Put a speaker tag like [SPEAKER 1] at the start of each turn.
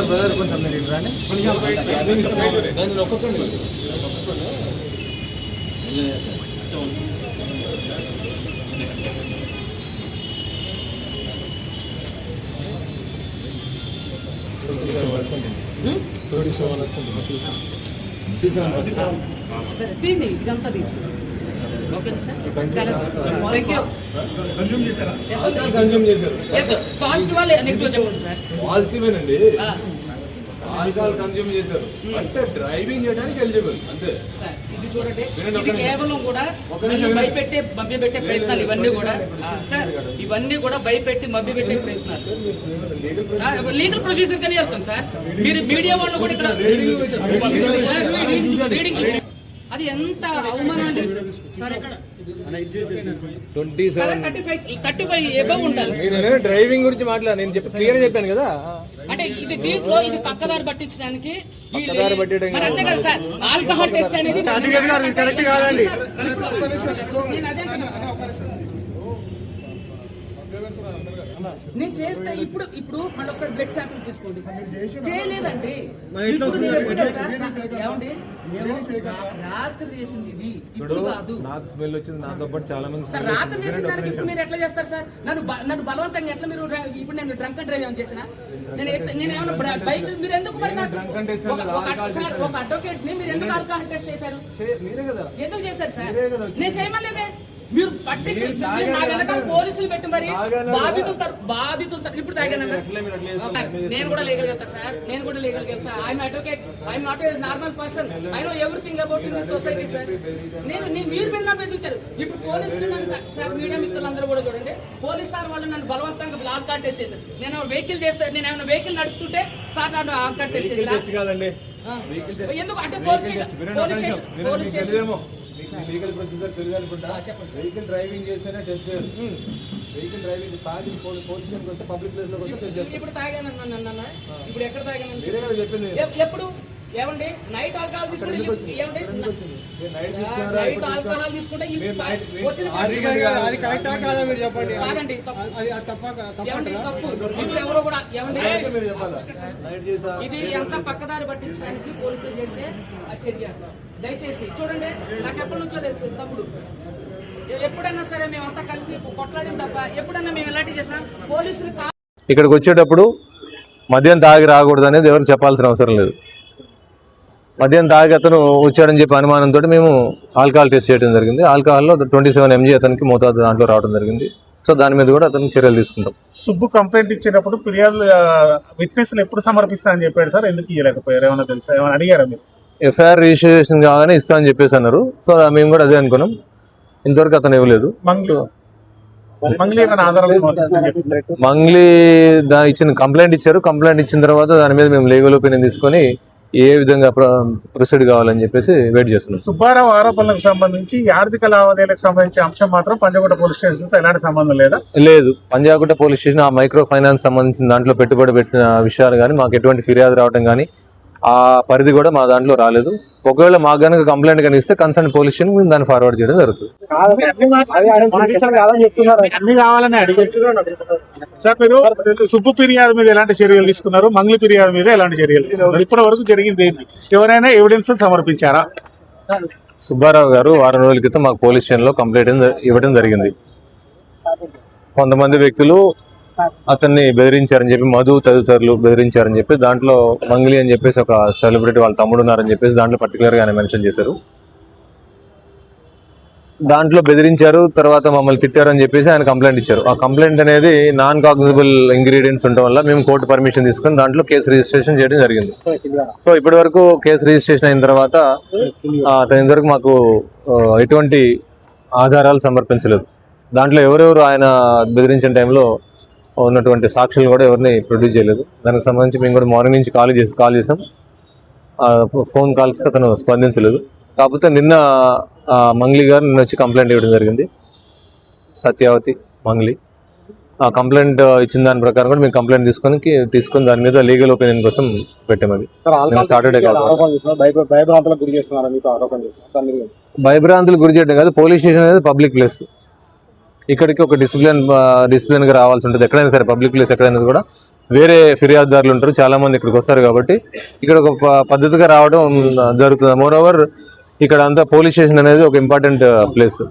[SPEAKER 1] Brother కొంచెం మీరు ఇటు రాని.
[SPEAKER 2] ఇదంతా తీసుకుంటాం.
[SPEAKER 3] పాజిటివేనండి. ఆల్కహాల్ కన్జ్యూమ్ చేశారు అంటే డ్రైవింగ్ చేయడానికి ఎలిజిబుల్ అంతే.
[SPEAKER 2] ఇది చూడండి, ఇది కేవలం కూడా భయపెట్టే మభ్యపెట్టే ప్రయత్నాలు ఇవన్నీ కూడా సార్, ఇవన్నీ కూడా భయపెట్టి మభ్యపెట్టే ప్రయత్నాలు. లీగల్ ప్రొసీజర్ కానీ వెళ్తాం సార్. మీరు మీడియా వాళ్ళు కూడా ఇక్కడ రీడింగ్ అది ఎంత అవమానం అండి. 35 ఎబవ్ ఉంటారు.
[SPEAKER 3] డ్రైవింగ్ గురించి మాట్లాడు, నేను క్లియర్ చెప్పాను కదా.
[SPEAKER 2] అంటే ఇది దీంట్లో ఇది పక్కదారి పట్టించడానికి అంతే కదా సార్. ఆల్కహాల్ టెస్ట్ అనేది
[SPEAKER 1] కరెక్ట్ కాదండి.
[SPEAKER 2] నేను చేస్తే ఇప్పుడు మళ్ళీ ఒకసారి బ్లడ్ శాంపిల్స్ తీసుకోండి. చేయలేదండి. ఏమండి రాత్రి చేసింది ఇది, ఇప్పుడు కాదు.
[SPEAKER 3] నాకు స్మెల్ వచ్చింది, నాతో పాటు చాలా మంది
[SPEAKER 2] సార్. రాత్రి చేసిన దానికి ఇప్పుడు మీరు ఎట్లా చేస్తారు సార్? నన్ను బలవంతంగా ఎట్లా మీరు ఇప్పుడు నేను డ్రంక్ అండ్ డ్రైవ్ ఏమైనా చేసిన? నేను ఏమైనా బైక్ మీరు ఎందుకు మరి నాకు ఒక అడ్వకేట్ ని మీరు ఎందుకు ఆల్కహాల్ టెస్ట్ చేశారు? ఎందుకు చేశారు సార్? నేను చేయమలేదే. మీరు పట్టించి నా వెనకాల పోలీసులు పెట్టి మరి బాధితులు ఇప్పుడు తాగానన్నా నేను కూడా లీగల్ వెళ్తా సార్. నేను కూడా లీగల్ వెళ్తా. I'm advocate. I'm not a normal person. I know everything about in this society sir. మీరు నన్ను ఎదుర్చారు. ఇప్పుడు పోలీసులు సార్, మీడియా మిత్రులందరూ కూడా చూడండి, పోలీస్ సార్ వాళ్ళు నన్ను బలవంతంగా ఆల్కహాల్ టెస్ట్ చేశారు. నేను వెహికల్ చేస్తే, నేను ఏమైనా వెహికల్ నడుపుతుంటే సార్ నన్ను ఆల్కహాల్ టెస్ట్ చేశారు. ఎందుకు అంటే పోలీస్ స్టేషన్
[SPEAKER 3] లీగల్ ప్రొసీజర్ తెలియాలనుకుంటా. వెహికల్ డ్రైవింగ్ చేస్తేనే టెస్ట్ చేయాలి. వెహికల్ డ్రైవింగ్ తాగి పోలీస్ వస్తే పబ్లిక్ ప్లేస్ లో
[SPEAKER 2] ఇప్పుడు తాగానన్నా. ఇప్పుడు ఎక్కడ తాగాను
[SPEAKER 3] చెప్పింది
[SPEAKER 2] ఎప్పుడు? ఏమండి నైట్ ఆల్కహాల్ తీసుకుంటే నైట్ ఆల్కహాల్ తీసుకుంటే తప్పు. ఇప్పుడు ఎవరో కూడా ఏమండి ఇది ఎంత పక్కదారి పట్టించడానికి పోలీసులు చేస్తే చర్య. దయచేసి చూడండి, నాకు ఎప్పటి నుంచో తెలుసు తమ్ముడు. ఎప్పుడైనా సరే మేమంతా కలిసి కొట్లాడిన తప్ప ఎప్పుడైనా మేము ఎలాంటి చేసినా పోలీసులు
[SPEAKER 4] ఇక్కడికి వచ్చేటప్పుడు మద్యం తాగి రాకూడదు అనేది ఎవరికి చెప్పాల్సిన అవసరం లేదు. మద్యం తాగి అతను వచ్చాడని చెప్పి అనుమానంతో మేము ఆల్కహాల్ టెస్ట్ చేయడం జరిగింది. ఆల్కహాల్లో 27 mg అతనికి మోతాదు దాంట్లో రావడం జరిగింది. సో దాని మీద కూడా అతనికి చర్యలు తీసుకుంటాం.
[SPEAKER 5] సుబ్బు కంప్లైంట్ ఇచ్చినప్పుడు ఫిర్యాదు విట్నెస్లు ఎప్పుడు సమర్పిస్తానని చెప్పాడు సార్. ఎందుకు ఇవ్వలేకపోయారు? ఏమైనా తెలుసా? ఏమైనా అడిగారా మీరు?
[SPEAKER 4] ఎఫ్ఐఆర్ రిజిస్ట్రేషన్ కాగానే ఇస్తామని చెప్పేసి అన్నారు. సో మేము కూడా అదే అనుకున్నాం. ఇంతవరకు అతను ఇవ్వలేదు. మంగ్లీ ఇచ్చిన కంప్లైంట్ ఇచ్చారు. కంప్లైంట్ ఇచ్చిన తర్వాత దాని మీద మేము లీగల్ ఒపీనియన్ తీసుకొని ఏ విధంగా ప్రొసీడ్ కావాలని చెప్పేసి వెయిట్ చేస్తున్నాం.
[SPEAKER 5] సుబ్బారావు ఆరోపణలకు సంబంధించి ఆర్థిక లావాదేవీలకు సంబంధించిన అంశం మాత్రం పంజాగుట్ట పోలీస్ స్టేషన్ తో ఎలాంటి సంబంధం లేదా?
[SPEAKER 4] లేదు. పంజాగుట్ట పోలీస్ స్టేషన్ ఆ మైక్రో ఫైనాన్స్ సంబంధించిన దాంట్లో పెట్టుబడి పెట్టిన విషయాలు కానీ మాకు ఎటువంటి ఫిర్యాదు రావడం కానీ ఆ పరిధి కూడా మా దాంట్లో రాలేదు. ఒకవేళ మాకు కనుక కంప్లైంట్ కానీ ఇస్తే కన్సర్న్ పోలీస్ స్టేషన్ మేము దాన్ని ఫార్వర్డ్ చేయడం జరుగుతుంది.
[SPEAKER 5] సార్ మీరు సుబ్బు ఫిర్యాదు మీద ఎలాంటి చర్యలు తీసుకున్నారు? మంగ్లీ ఫిర్యాదు మీద ఎలాంటి చర్యలు తీసుకున్నారు? ఇప్పటి వరకు జరిగింది ఏంటి? ఎవరైనా ఎవిడెన్స్ సమర్పించారా?
[SPEAKER 4] సుబ్బారావు గారు 6 రోజుల క్రితం మాకు పోలీస్ స్టేషన్లో కంప్లైంట్ ఇవ్వడం జరిగింది. కొంతమంది వ్యక్తులు అతన్ని బెదిరించారని చెప్పి, మధు తదితరులు బెదిరించారని చెప్పి, దాంట్లో మంగ్లీ అని చెప్పేసి ఒక సెలబ్రిటీ వాళ్ళ తమ్ముడు ఉన్నారని చెప్పేసి దాంట్లో పర్టికులర్గా ఆయన మెన్షన్ చేశారు. దాంట్లో బెదిరించారు, తర్వాత మమ్మల్ని తిట్టారని చెప్పేసి ఆయన కంప్లైంట్ ఇచ్చారు. ఆ కంప్లైంట్ అనేది నాన్ కాగ్నిజబుల్ ఇంగ్రీడియంట్స్ ఉండడం వల్ల మేము కోర్టు పర్మిషన్ తీసుకొని దాంట్లో కేసు రిజిస్ట్రేషన్ చేయడం జరిగింది. సో ఇప్పటి వరకు కేసు రిజిస్ట్రేషన్ అయిన తర్వాత అతని ఇంతవరకు మాకు ఎటువంటి ఆధారాలు సమర్పించలేదు. దాంట్లో ఎవరెవరు ఆయన బెదిరించిన టైంలో ఉన్నటువంటి సాక్షులు కూడా ఎవరిని ప్రొడ్యూస్ చేయలేదు. దానికి సంబంధించి మేము కూడా మార్నింగ్ నుంచి కాల్ చేసాం. ఫోన్ కాల్స్కి అతను స్పందించలేదు. కాకపోతే నిన్న మంగ్లీ గారు నిన్న వచ్చి కంప్లైంట్ ఇవ్వడం జరిగింది. సత్యావతి మంగ్లీ ఆ కంప్లైంట్ ఇచ్చిన దాని ప్రకారం కూడా మేము కంప్లైంట్ తీసుకొని దాని మీద లీగల్ ఒపీనియన్ కోసం పెట్టాం. అది సాటర్డే భయభ్రాంతులు గురి చేయడం కాదు. పోలీస్ స్టేషన్ అనేది పబ్లిక్ ప్లేస్. ఇక్కడికి ఒక డిసిప్లిన్గా రావాల్సి ఉంటుంది. ఎక్కడైనా సరే పబ్లిక్ ప్లేస్ ఎక్కడైనా కూడా వేరే ఫిర్యాదుదారులు ఉంటారు, చాలా మంది ఇక్కడికి వస్తారు కాబట్టి ఇక్కడ ఒక పద్ధతిగా రావడం జరుగుతుంది. మోర్ ఓవర్ ఇక్కడ అంతా పోలీస్ స్టేషన్ అనేది ఒక ఇంపార్టెంట్ ప్లేస్.